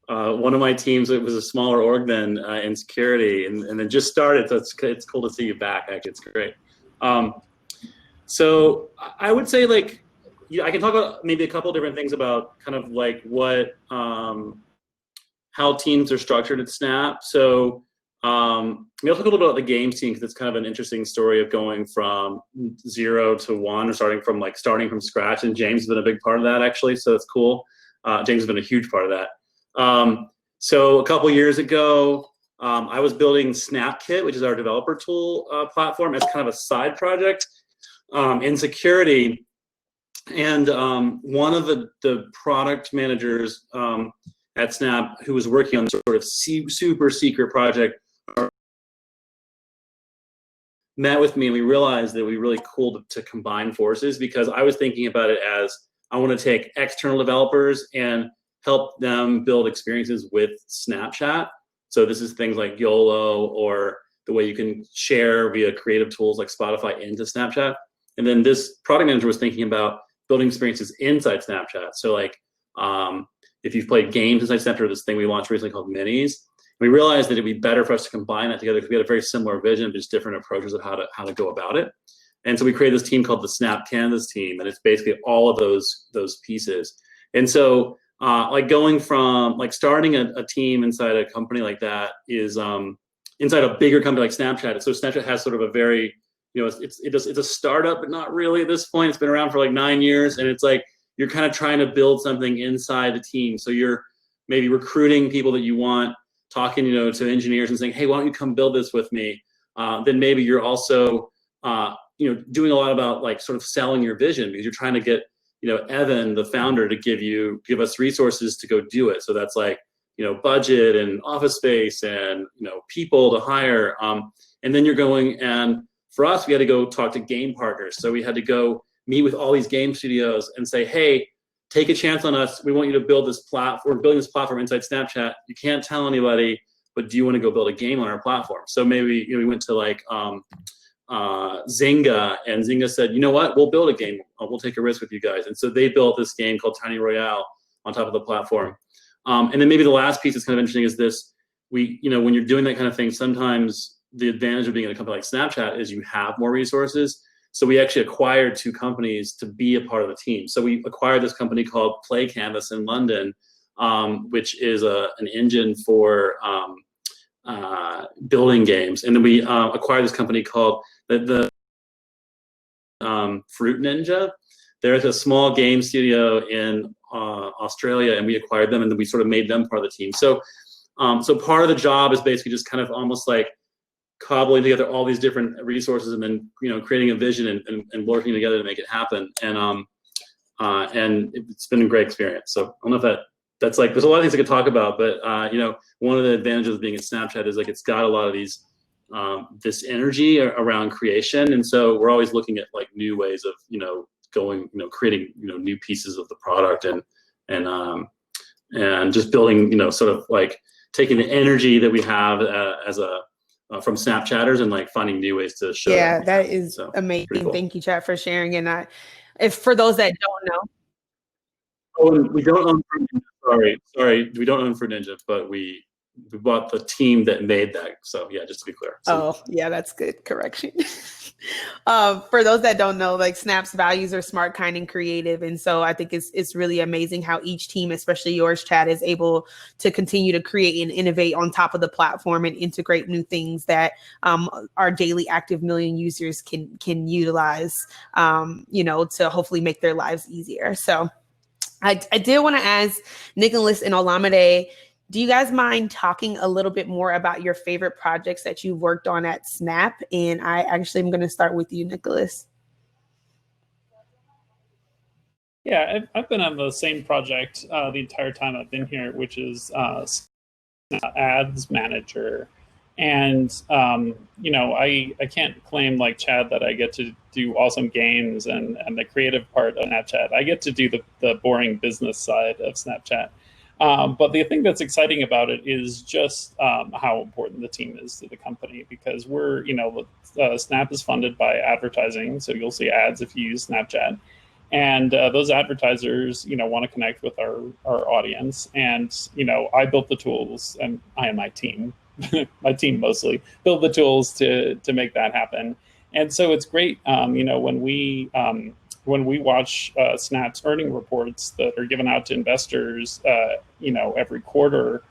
one of my teams. It was a smaller org then in security, and then just started. So it's cool to see you back. Actually, it's great. So I would say like, I can talk about maybe a couple different things about kind of like what how teams are structured at Snap. So We also talk a little bit about the games team because it's kind of an interesting story of going from 0 to 1 or starting from scratch. And James has been a big part of that, actually. So it's cool. James has been a huge part of that. So a couple years ago, I was building SnapKit, which is our developer tool platform, as kind of a side project in security. And one of the product managers at Snap, who was working on this sort of super secret project, met with me, and we realized that it would be really cool to combine forces, because I was thinking about it as I want to take external developers and help them build experiences with Snapchat. So this is things like YOLO, or the way you can share via creative tools like Spotify into Snapchat. And then this product manager was thinking about building experiences inside Snapchat. So like if you've played games inside Snapchat, this thing we launched recently called Minis, we realized that it'd be better for us to combine that together because we had a very similar vision, just different approaches of how to go about it. And so we created this team called the Snap Canvas team, and it's basically all of those pieces. And so like going from like starting a team inside a company like that is inside a bigger company like Snapchat. So Snapchat has sort of a very, it's a startup, but not really at this point. It's been around for like 9 years, and it's like you're kind of trying to build something inside the team. So you're maybe recruiting people that you want, talking, to engineers and saying, hey, why don't you come build this with me? Then maybe you're also, doing a lot about like sort of selling your vision, because you're trying to get, Evan, the founder, to give us resources to go do it. So that's like, budget and office space and, people to hire. And then you're going, and for us, we had to go talk to game partners. So we had to go meet with all these game studios and say, hey, take a chance on us. We want you to build this platform. We're building this platform inside Snapchat. You can't tell anybody, but do you want to go build a game on our platform? So maybe we went to like Zynga, and Zynga said, you know what, we'll build a game. We'll take a risk with you guys. And so they built this game called Tiny Royale on top of the platform. And then maybe the last piece that's kind of interesting is this. When you're doing that kind of thing, sometimes the advantage of being in a company like Snapchat is you have more resources. So we actually acquired 2 companies to be a part of the team. So we acquired this company called Play Canvas in London, which is an engine for building games. And then we acquired this company called the Fruit Ninja. There's a small game studio in Australia, and we acquired them, and then we sort of made them part of the team. So part of the job is basically just kind of almost like cobbling together all these different resources, and then creating a vision and working together to make it happen. And it's been a great experience. So I don't know if that's like, there's a lot of things I could talk about, but one of the advantages of being at Snapchat is like it's got a lot of these this energy around creation, and so we're always looking at like new ways of creating new pieces of the product and just building sort of like taking the energy that we have as from Snapchatters and like finding new ways to show. Yeah, that is amazing. Cool. Thank you, chat, for sharing. And if for those that don't know, we don't own Fruit Ninja. Sorry, we don't own Fruit Ninja, but we bought the team that made that. So yeah, just to be clear. So, yeah, that's good correction. For those that don't know, like Snap's values are smart, kind, and creative. And so I think it's really amazing how each team, especially yours, Chad, is able to continue to create and innovate on top of the platform and integrate new things that our daily active million users can utilize, to hopefully make their lives easier. So I did want to ask Nicholas and Olamide, do you guys mind talking a little bit more about your favorite projects that you've worked on at Snap? And I actually am going to start with you, Nicholas. Yeah, I've been on the same project the entire time I've been here, which is Ads Manager. And, I can't claim like Chad that I get to do awesome games and the creative part of Snapchat. I get to do the boring business side of Snapchat. But the thing that's exciting about it is just how important the team is to the company, because we're, Snap is funded by advertising. So you'll see ads if you use Snapchat. And those advertisers, want to connect with our audience. And, I built the tools, and I and my team, my team mostly, build the tools to make that happen. And so it's great, when we watch Snap's earning reports that are given out to investors, every quarter,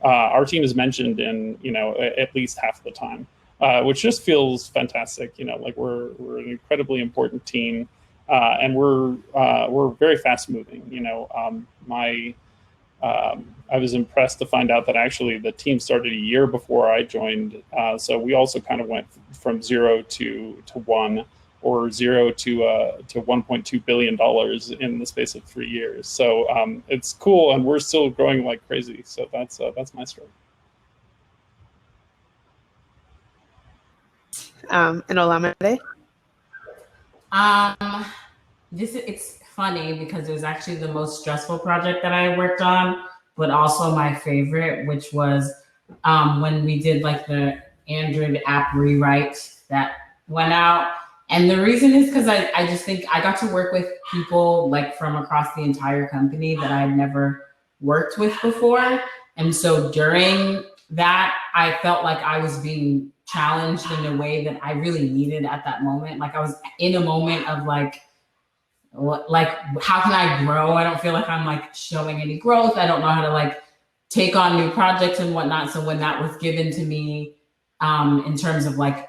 our team is mentioned in, at least half the time, which just feels fantastic. Like we're an incredibly important team, and we're very fast moving. I was impressed to find out that actually the team started a year before I joined. So we also kind of went from 0 to 1, or 0 to $1.2 billion in the space of 3 years. So it's cool, and we're still growing like crazy. So that's my story. And Olamide? It's funny because it was actually the most stressful project that I worked on, but also my favorite, which was when we did like the Android app rewrite that went out. And the reason is because I just think I got to work with people like from across the entire company that I had never worked with before. And so during that, I felt like I was being challenged in a way that I really needed at that moment. Like I was in a moment of like how can I grow? I don't feel like I'm like showing any growth. I don't know how to like take on new projects and whatnot. So when that was given to me, in terms of like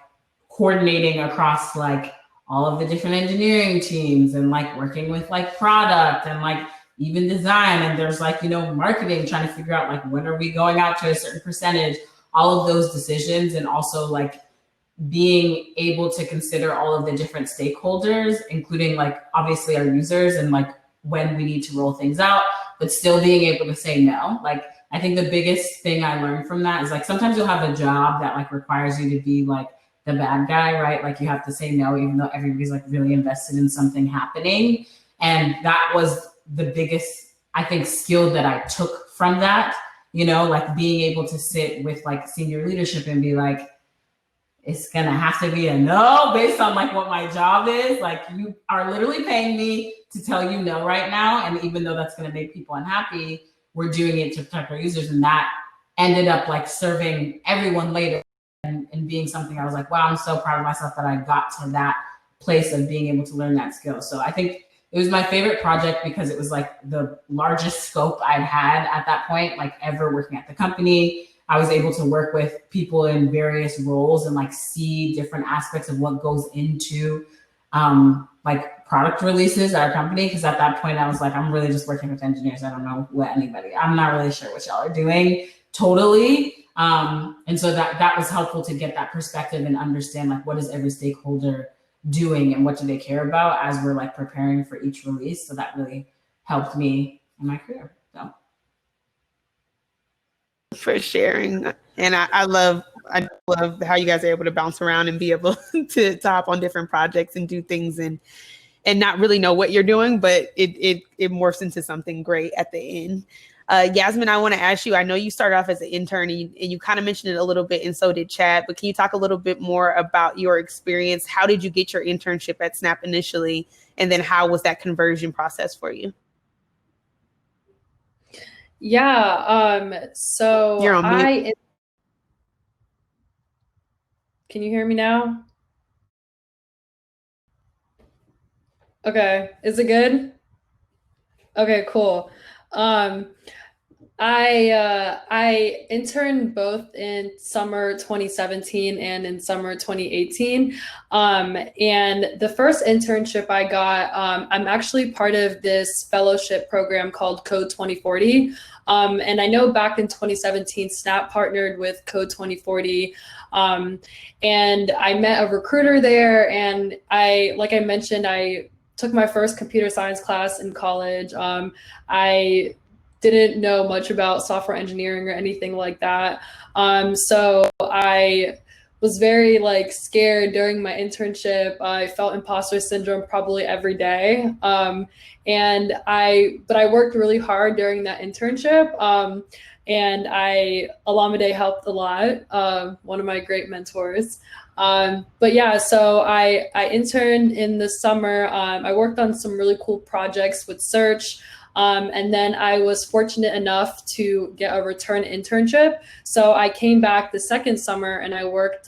coordinating across like all of the different engineering teams and like working with like product and like even design, and there's like, marketing, trying to figure out like when are we going out to a certain percentage, all of those decisions, and also like being able to consider all of the different stakeholders, including like obviously our users and like when we need to roll things out, but still being able to say no. Like I think the biggest thing I learned from that is like sometimes you'll have a job that like requires you to be like the bad guy, right? Like you have to say no, even though everybody's like really invested in something happening. And that was the biggest, I think, skill that I took from that, like being able to sit with like senior leadership and be like, it's gonna have to be a no based on like what my job is. Like you are literally paying me to tell you no right now. And even though that's gonna make people unhappy, we're doing it to protect our users. And that ended up like serving everyone later and being something I was like, wow, I'm so proud of myself that I got to that place of being able to learn that skill. So I think it was my favorite project because it was like the largest scope I'd had at that point, like ever working at the company. I was able to work with people in various roles and like see different aspects of what goes into like product releases at our company. Because at that point I was like, I'm really just working with engineers. I don't know I'm not really sure what y'all are doing totally. And so that was helpful to get that perspective and understand like what is every stakeholder doing and what do they care about as we're like preparing for each release. So that really helped me in my career. So. For sharing, and I love how you guys are able to bounce around and be able to hop on different projects and do things and not really know what you're doing, but it morphs into something great at the end. Yasmin, I want to ask you, I know you started off as an intern and you kind of mentioned it a little bit, and so did Chad, but can you talk a little bit more about your experience? How did you get your internship at Snap initially? And then how was that conversion process for you? Yeah, so you're on mute. Can you hear me now? Okay, is it good? Okay, cool. I interned both in summer 2017 and in summer 2018. And the first internship I got, I'm actually part of this fellowship program called Code 2040. And I know back in 2017, Snap partnered with Code 2040. And I met a recruiter there, and like I mentioned, I took my first computer science class in college. I didn't know much about software engineering or anything like that. So I was very like scared during my internship. I felt imposter syndrome probably every day. But I worked really hard during that internship. And Olamide helped a lot, one of my great mentors. But yeah, so I interned in the summer. I worked on some really cool projects with Search. And then I was fortunate enough to get a return internship. So I came back the second summer and I worked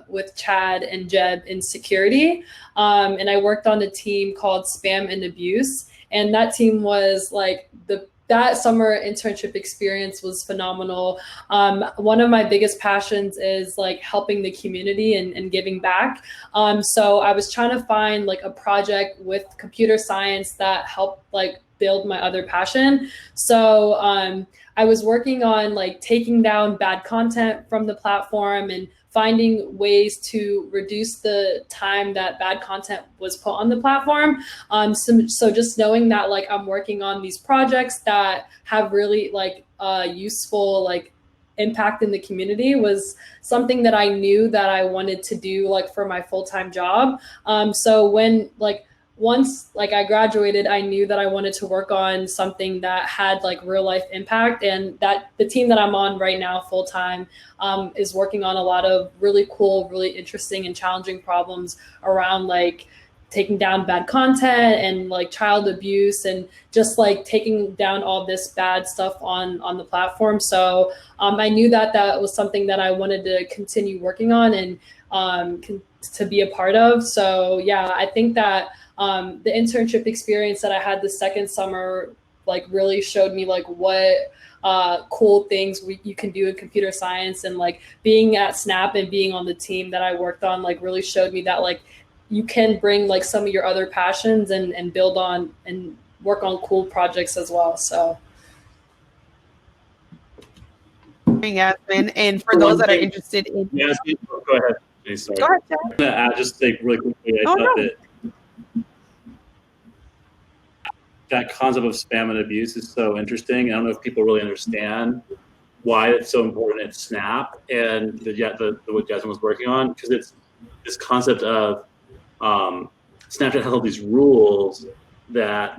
with Chad and Jeb in security. And I worked on a team called Spam and Abuse. And that team was like the that summer internship experience was phenomenal. One of my biggest passions is like helping the community and giving back. So I was trying to find like a project with computer science that helped like build my other passion. So I was working on like taking down bad content from the platform and finding ways to reduce the time that bad content was put on the platform. So just knowing that like I'm working on these projects that have really like useful like impact in the community was something that I knew that I wanted to do like for my full-time job. So when like once like I graduated, I knew that I wanted to work on something that had like real life impact, and that the team that I'm on right now full time is working on a lot of really cool, really interesting and challenging problems around like taking down bad content and like child abuse and just like taking down all this bad stuff on the platform. So I knew that that was something that I wanted to continue working on and to be a part of. So yeah, I think that the internship experience that I had the second summer like really showed me like what cool things you can do in computer science, and like being at Snap and being on the team that I worked on like really showed me that like you can bring like some of your other passions and build on and work on cool projects as well. So Yasmin, and for those that are interested in go ahead. Hey, sorry. Go ahead, Chad. I'm gonna just say really quickly, I thought that that concept of spam and abuse is so interesting. I don't know if people really understand why it's so important at Snap and what Jasmine was working on, because it's this concept of Snapchat has all these rules that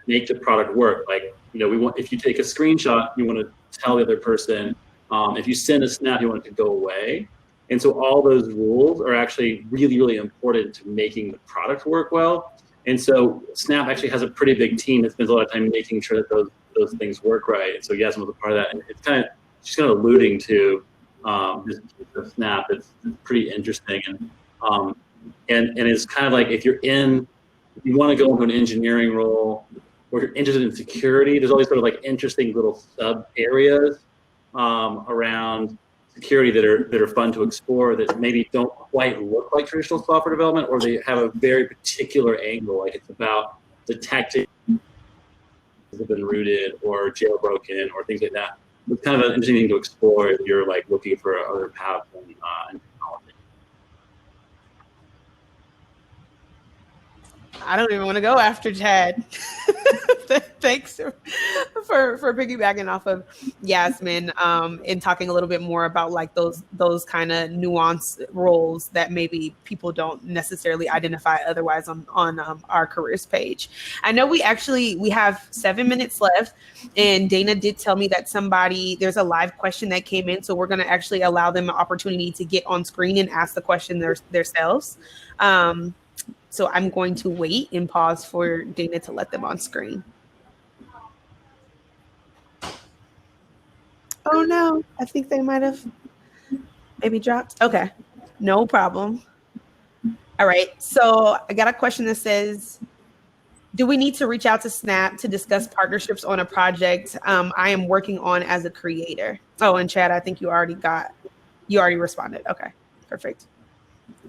make the product work. Like, if you take a screenshot, you want to tell the other person. If you send a snap, you want it to go away. And so all those rules are actually really, really important to making the product work well. And so Snap actually has a pretty big team that spends a lot of time making sure that those things work right. And so Yasmin was a part of that. And it's she's kind of alluding to the Snap. It's pretty interesting. And it's kind of like if you want to go into an engineering role or you're interested in security, there's all these sort of like interesting little sub areas around security that are fun to explore that maybe don't quite look like traditional software development, or they have a very particular angle. Like it's about detecting have been rooted or jailbroken or things like that. It's kind of an interesting thing to explore if you're like looking for other paths in technology. I don't even want to go after Chad. Thanks for piggybacking off of Yasmin and talking a little bit more about like those kind of nuanced roles that maybe people don't necessarily identify otherwise on our careers page. I know we have 7 minutes left, and Dana did tell me that there's a live question that came in, so we're going to actually allow them an opportunity to get on screen and ask the question themselves. So I'm going to wait and pause for Dana to let them on screen. Oh no, I think they might have maybe dropped. Okay, no problem. All right, so I got a question that says, do we need to reach out to Snap to discuss partnerships on a project I am working on as a creator? Oh, and Chad, I think you already responded. Okay, perfect.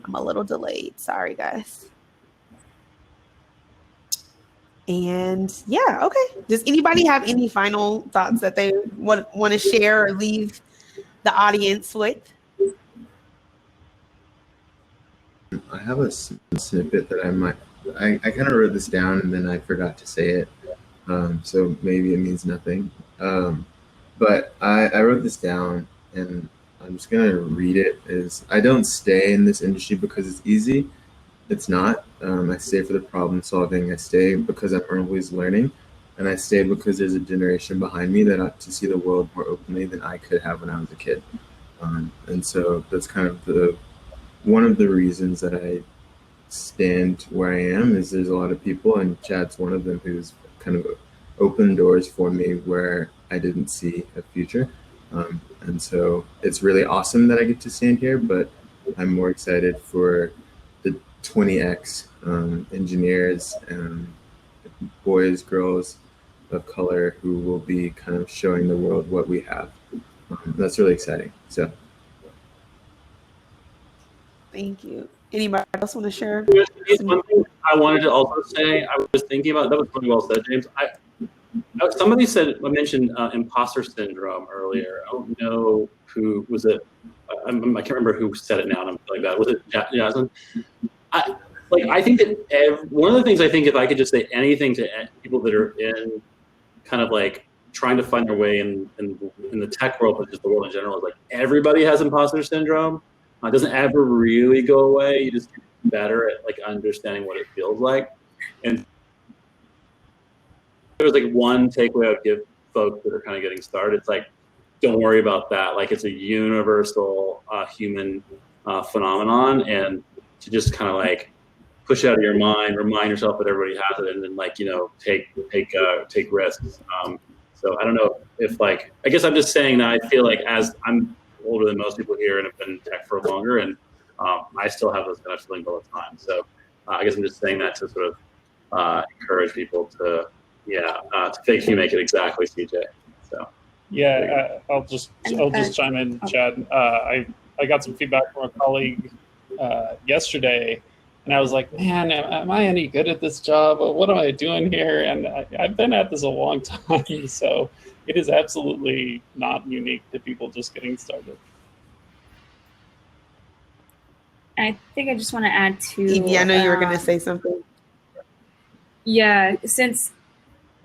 I'm a little delayed. Sorry, guys. And yeah, okay. Does anybody have any final thoughts that they want to share or leave the audience with? I have a snippet that I kind of wrote this down and then I forgot to say it. So maybe it means nothing. But I wrote this down and I'm just going to read it. I don't stay in this industry because it's easy. It's not. I stay for the problem solving. I stay because I'm always learning, and I stay because there's a generation behind me that ought to see the world more openly than I could have when I was a kid. And so that's kind of one of the reasons that I stand where I am is there's a lot of people, and Chad's one of them, who's kind of opened doors for me where I didn't see a future. And so it's really awesome that I get to stand here, but I'm more excited for the 20X engineers and boys, girls, of color who will be kind of showing the world what we have. That's really exciting. So. Thank you. Anybody else want to share? One thing I wanted to also say, I was thinking about, that was really well said, James. Somebody mentioned imposter syndrome earlier. I don't know who was it. I can't remember who said it now, and I'm like that. Was it Jasmine? I think that one of the things I think, if I could just say anything to people that are in kind of like trying to find their way in the tech world, but just the world in general, is like everybody has imposter syndrome. It doesn't ever really go away. You just get better at like understanding what it feels like. And there's like one takeaway I would give folks that are kind of getting started. It's like, don't worry about that. Like it's a universal human phenomenon, and to just kind of like push out of your mind, remind yourself that everybody has it, and then like, you know, take risks. So I don't know if like, I guess I'm just saying that I feel like as I'm older than most people here and have been in tech for longer, and I still have those kind of feelings all the time. So I guess I'm just saying that to sort of encourage people to fake you make it, exactly, CJ. So yeah, I'll just chime in, Chad. I got some feedback from a colleague yesterday, and I was like, man, am I any good at this job? What am I doing here? And I've been at this a long time, so it is absolutely not unique to people just getting started. I think I just want to add to. Evie, I know you were going to say something. Yeah, since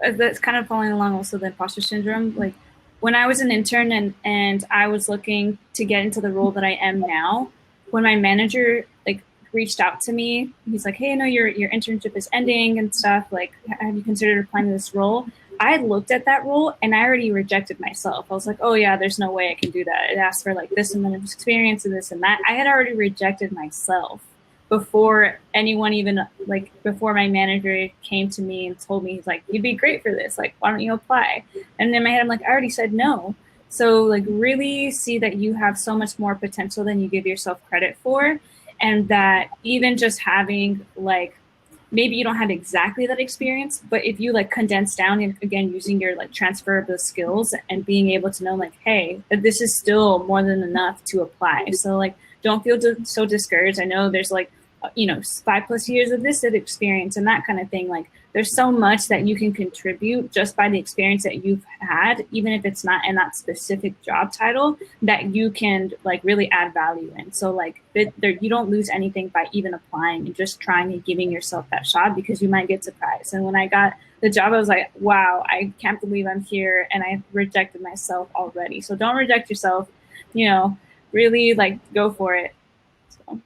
that's kind of following along also the imposter syndrome. Like when I was an intern and I was looking to get into the role that I am now, when my manager like reached out to me, he's like, hey, I know your internship is ending and stuff. Like, have you considered applying to this role? I looked at that role and I already rejected myself. I was like, oh yeah, there's no way I can do that. It asked for like this amount of experience and this and that. I had already rejected myself before anyone even like, before my manager came to me and told me, he's like, you'd be great for this. Like, why don't you apply? And in my head, I'm like, I already said no. So like really see that you have so much more potential than you give yourself credit for. And that even just having like, maybe you don't have exactly that experience, but if you like condense down and again, using your like transferable skills and being able to know like, hey, this is still more than enough to apply. So like, don't feel so discouraged. I know there's like, 5+ years of this experience and that kind of thing. Like there's so much that you can contribute just by the experience that you've had, even if it's not in that specific job title, that you can like really add value in. So like you don't lose anything by even applying and just trying and giving yourself that shot, because you might get surprised. And when I got the job, I was like, wow, I can't believe I'm here and I rejected myself already. So don't reject yourself, really like go for it. So.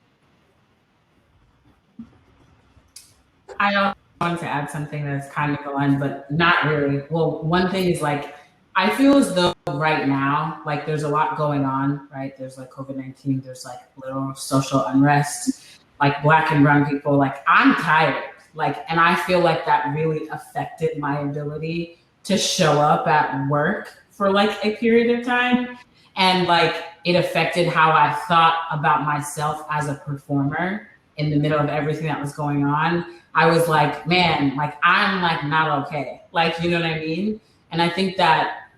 I want to add something that's kind of aligned, but not really. Well, one thing is like, I feel as though right now, like there's a lot going on, right? There's like COVID-19, there's like little social unrest, like Black and brown people, like I'm tired. Like, and I feel like that really affected my ability to show up at work for like a period of time. And like, it affected how I thought about myself as a performer in the middle of everything that was going on. I was like, man, like I'm like not okay. Like, you know what I mean? And I think that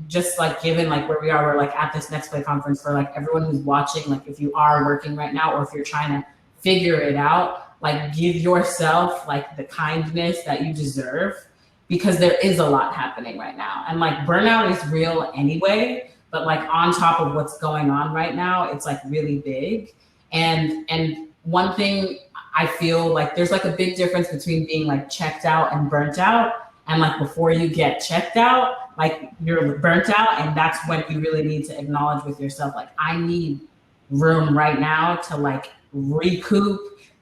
just like given like where we are, we're like at this Nextplay conference, for like everyone who's watching, like if you are working right now or if you're trying to figure it out, like give yourself like the kindness that you deserve, because there is a lot happening right now. And like burnout is real anyway, but like on top of what's going on right now, it's like really big. And one thing I feel like there's like a big difference between being like checked out and burnt out. And like before you get checked out, like you're burnt out, and that's when you really need to acknowledge with yourself, like I need room right now to like recoup,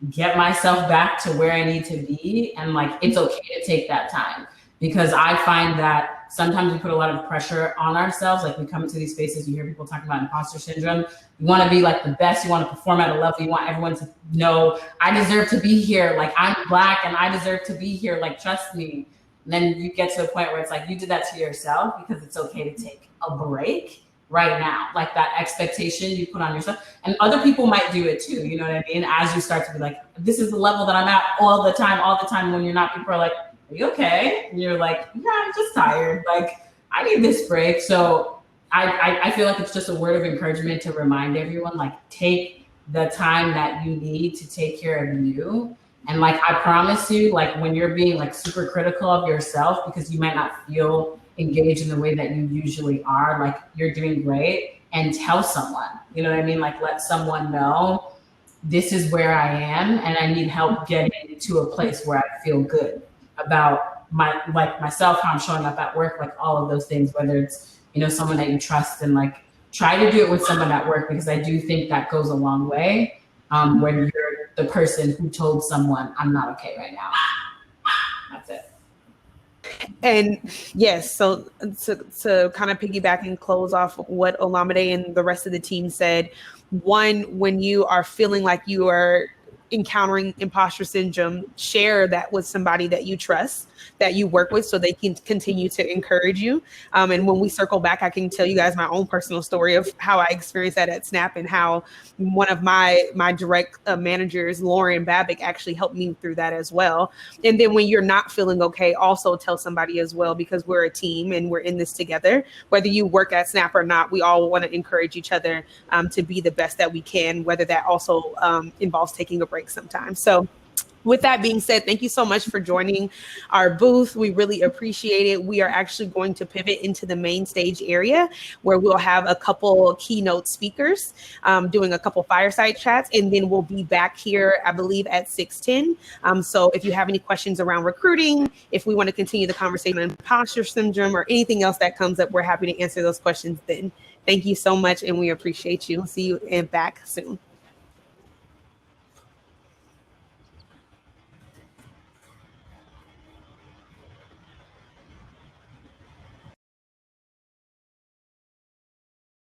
get myself back to where I need to be. And like, it's okay to take that time, because I find that sometimes we put a lot of pressure on ourselves. Like we come into these spaces, you hear people talking about imposter syndrome. You want to be like the best. You want to perform at a level. You want everyone to know, I deserve to be here. Like I'm Black and I deserve to be here. Like, trust me. And then you get to a point where it's like, you did that to yourself, because it's okay to take a break right now. Like that expectation you put on yourself, and other people might do it too. You know what I mean? As you start to be like, this is the level that I'm at all the time, when you're not, people are like, are you okay? And you're like, yeah, I'm just tired. Like, I need this break. So I feel like it's just a word of encouragement to remind everyone, like, take the time that you need to take care of you. And like, I promise you, like, when you're being like super critical of yourself because you might not feel engaged in the way that you usually are, like, you're doing great, and tell someone, you know what I mean? Like, let someone know, this is where I am and I need help getting to a place where I feel good about myself, how I'm showing up at work, like all of those things, whether it's, you know, someone that you trust, and like, try to do it with someone at work, because I do think that goes a long way when you're the person who told someone, I'm not okay right now. That's it. And yes, so to kind of piggyback and close off what Olamide and the rest of the team said, one, when you are feeling like you are encountering imposter syndrome, share that with somebody that you trust, that you work with, so they can continue to encourage you. And when we circle back, I can tell you guys my own personal story of how I experienced that at Snap, and how one of my direct managers, Lauren Babick, actually helped me through that as well. And then when you're not feeling okay, also tell somebody as well, because we're a team and we're in this together. Whether you work at Snap or not, we all want to encourage each other to be the best that we can, whether that also involves taking a break sometimes. So with that being said, thank you so much for joining our booth. We really appreciate it. We are actually going to pivot into the main stage area, where we'll have a couple keynote speakers doing a couple fireside chats, and then we'll be back here, I believe, at 6:10. So if you have any questions around recruiting, if we want to continue the conversation on imposter syndrome or anything else that comes up, we're happy to answer those questions then. Thank you so much, and we appreciate you. See you and back soon.